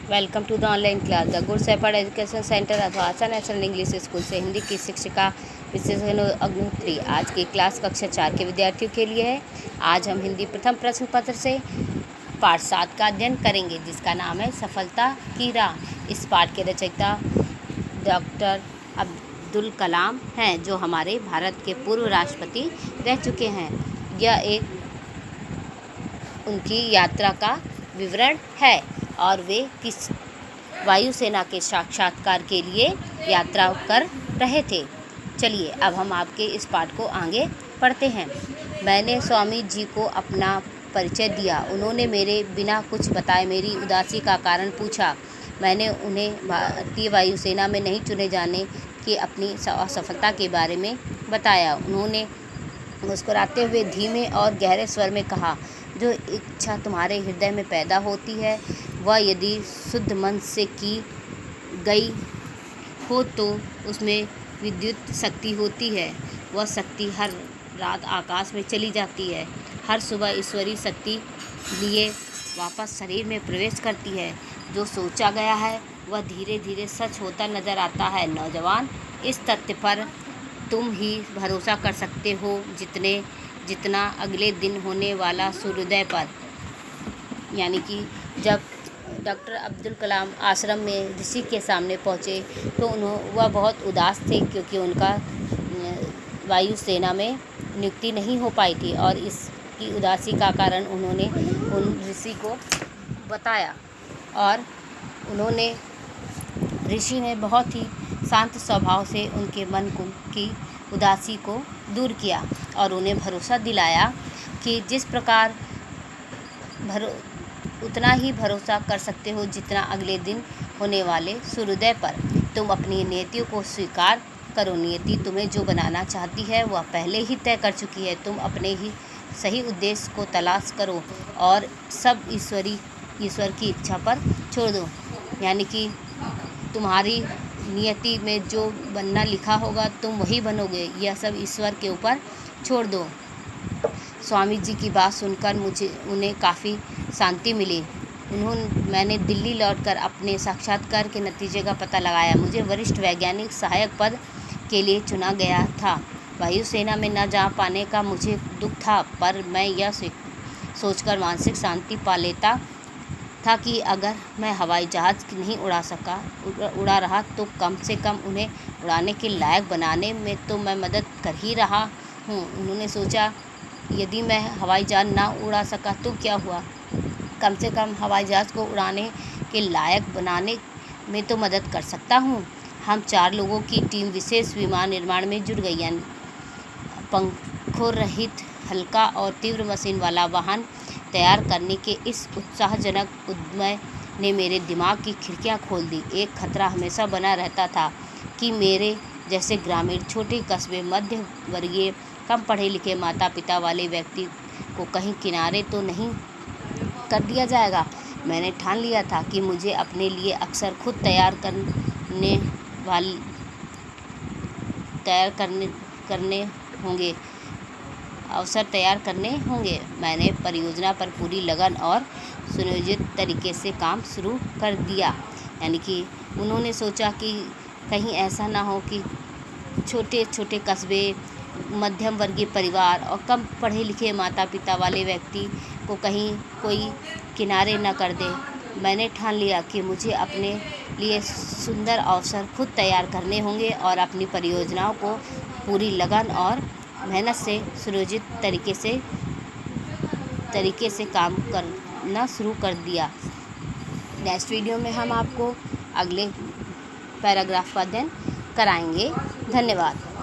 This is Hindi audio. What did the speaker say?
Welcome to the online class. The good shepherd education centre अथवा आशा नेशनल इंग्लिश स्कूल से हिंदी की शिक्षिका विशेषण अग्निहोत्री आज की क्लास कक्षा 4 के विद्यार्थियों के लिए है। आज हम हिंदी प्रथम प्रश्न पत्र से पाठ 7 का अध्ययन करेंगे, जिसका नाम है सफलता की राह। इस पाठ के रचयिता डॉक्टर अब्दुल कलाम हैं, जो हमारे भारत के पूर्व राष्ट्रपति रह चुके हैं। यह एक उनकी यात्रा का विवरण है और वे किस वायुसेना के साक्षात्कार के लिए यात्रा कर रहे थे। चलिए अब हम आपके इस पाठ को आगे पढ़ते हैं। मैंने स्वामी जी को अपना परिचय दिया। उन्होंने मेरे बिना कुछ बताए मेरी उदासी का कारण पूछा। मैंने उन्हें भारतीय वायुसेना में नहीं चुने जाने की अपनी असफलता के बारे में बताया। उन्होंने मुस्कुराते हुए धीमे और गहरे स्वर में कहा, जो इच्छा तुम्हारे हृदय में पैदा होती है वह यदि शुद्ध मन से की गई हो तो उसमें विद्युत शक्ति होती है। वह शक्ति हर रात आकाश में चली जाती है, हर सुबह ईश्वरीय शक्ति लिए वापस शरीर में प्रवेश करती है। जो सोचा गया है वह धीरे धीरे सच होता नजर आता है। नौजवान, इस तथ्य पर तुम ही भरोसा कर सकते हो जितना अगले दिन होने वाला सूर्योदय पर। यानी कि जब डॉक्टर अब्दुल कलाम आश्रम में ऋषि के सामने पहुँचे तो वह बहुत उदास थे, क्योंकि उनका वायुसेना में नियुक्ति नहीं हो पाई थी और इसकी उदासी का कारण उन्होंने उन ऋषि को बताया और ऋषि ने बहुत ही शांत स्वभाव से उनके मन की उदासी को दूर किया और उन्हें भरोसा दिलाया कि जिस प्रकार उतना ही भरोसा कर सकते हो जितना अगले दिन होने वाले सूर्योदय पर। तुम अपनी नियतियों को स्वीकार करो। नियति तुम्हें जो बनाना चाहती है वह पहले ही तय कर चुकी है। तुम अपने ही सही उद्देश्य को तलाश करो और सब ईश्वर की इच्छा पर छोड़ दो। यानी कि तुम्हारी नियति में जो बनना लिखा होगा तुम वही बनोगे, यह सब ईश्वर के ऊपर छोड़ दो। स्वामी जी की बात सुनकर उन्हें काफ़ी शांति मिली। मैंने दिल्ली लौटकर अपने साक्षात्कार के नतीजे का पता लगाया। मुझे वरिष्ठ वैज्ञानिक सहायक पद के लिए चुना गया था। वायुसेना में न जा पाने का मुझे दुख था, पर मैं यह सोचकर मानसिक शांति पा लेता था कि अगर मैं हवाई जहाज़ नहीं उड़ा रहा तो कम से कम उन्हें उड़ाने के लायक बनाने में तो मैं मदद कर ही रहा हूँ। उन्होंने सोचा, यदि मैं हवाई जहाज़ ना उड़ा सका तो क्या हुआ, कम से कम हवाई जहाज़ को उड़ाने के लायक बनाने में तो मदद कर सकता हूँ। हम 4 लोगों की टीम विशेष विमान निर्माण में जुट गई। यानी पंखों रहित हल्का और तीव्र मशीन वाला वाहन तैयार करने के इस उत्साहजनक उद्यम ने मेरे दिमाग की खिड़कियाँ खोल दी। एक खतरा हमेशा बना रहता था कि मेरे जैसे ग्रामीण, छोटे कस्बे, मध्य वर्गीय, कम पढ़े लिखे माता पिता वाले व्यक्ति को कहीं किनारे तो नहीं कर दिया जाएगा। मैंने ठान लिया था कि मुझे अपने लिए अक्सर खुद तैयार करने होंगे। मैंने परियोजना पर पूरी लगन और सुनियोजित तरीके से काम शुरू कर दिया। यानी कि उन्होंने सोचा कि कहीं ऐसा ना हो कि छोटे छोटे कस्बे, मध्यम वर्गीय परिवार और कम पढ़े लिखे माता पिता वाले व्यक्ति को कहीं कोई किनारे न कर दे। मैंने ठान लिया कि मुझे अपने लिए सुंदर अवसर खुद तैयार करने होंगे और अपनी परियोजनाओं को पूरी लगन और मेहनत से सुनियोजित तरीके से काम करना शुरू कर दिया। नेक्स्ट वीडियो में हम आपको अगले पैराग्राफ का अध्ययन कराएंगे। धन्यवाद।